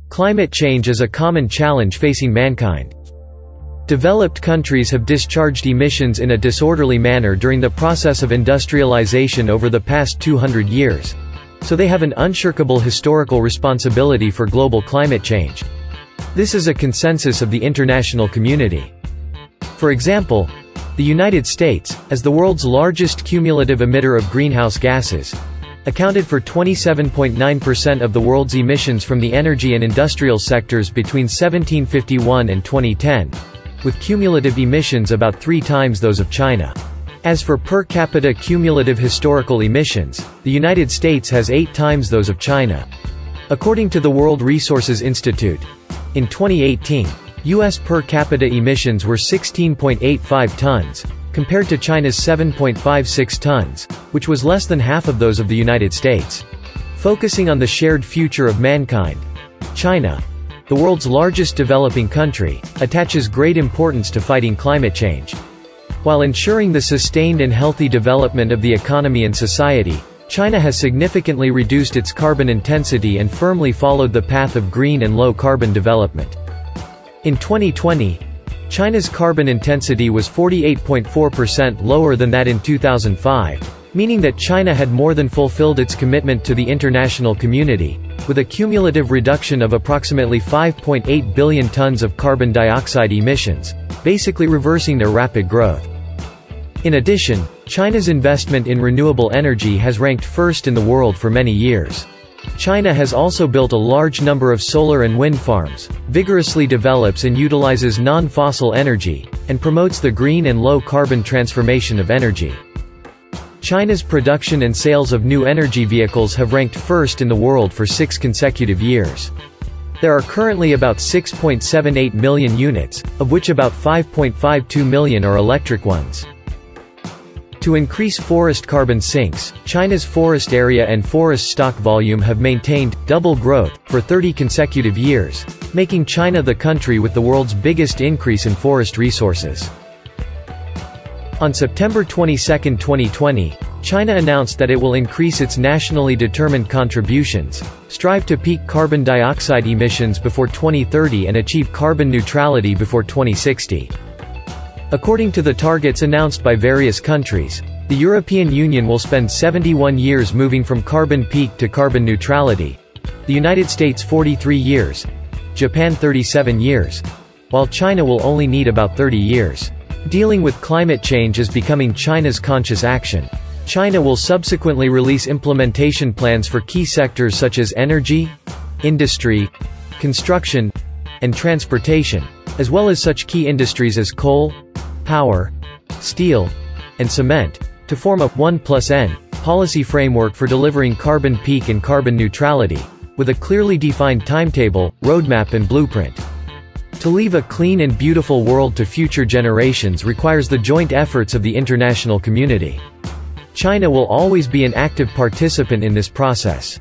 Climate change is a common challenge facing mankind. Developed countries have discharged emissions in a disorderly manner during the process of industrialization over the past 200 years, so they have an unshirkable historical responsibility for global climate change. This is a consensus of the international community. For example, the United States, as the world's largest cumulative emitter of greenhouse gases, accounted for 27.9% of the world's emissions from the energy and industrial sectors between 1751 and 2010, with cumulative emissions about 3 times those of China. As for per capita cumulative historical emissions, the United States has 8 times those of China. According to the World Resources Institute, in 2018, U.S. per capita emissions were 16.85 tons, compared to China's 7.56 tons, which was less than half of those of the United States. Focusing on the shared future of mankind, China, the world's largest developing country, attaches great importance to fighting climate change. While ensuring the sustained and healthy development of the economy and society, China has significantly reduced its carbon intensity and firmly followed the path of green and low-carbon development. In 2020, China's carbon intensity was 48.4% lower than that in 2005, meaning that China had more than fulfilled its commitment to the international community, with a cumulative reduction of approximately 5.8 billion tons of carbon dioxide emissions, basically reversing their rapid growth. In addition, China's investment in renewable energy has ranked first in the world for many years. China has also built a large number of solar and wind farms, vigorously develops and utilizes non-fossil energy, and promotes the green and low-carbon transformation of energy. China's production and sales of new energy vehicles have ranked first in the world for 6 consecutive years. There are currently about 6.78 million units, of which about 5.52 million are electric ones. To increase forest carbon sinks, China's forest area and forest stock volume have maintained double growth for 30 consecutive years, making China the country with the world's biggest increase in forest resources. On September 22, 2020, China announced that it will increase its nationally determined contributions, strive to peak carbon dioxide emissions before 2030 and achieve carbon neutrality before 2060. According to the targets announced by various countries, the European Union will spend 71 years moving from carbon peak to carbon neutrality, the United States 43 years, Japan 37 years, while China will only need about 30 years. Dealing with climate change is becoming China's conscious action. China will subsequently release implementation plans for key sectors such as energy, industry, construction, and transportation, as well as such key industries as coal, power, steel, and cement, to form a 1+N policy framework for delivering carbon peak and carbon neutrality, with a clearly defined timetable, roadmap and blueprint. To leave a clean and beautiful world to future generations requires the joint efforts of the international community. China will always be an active participant in this process.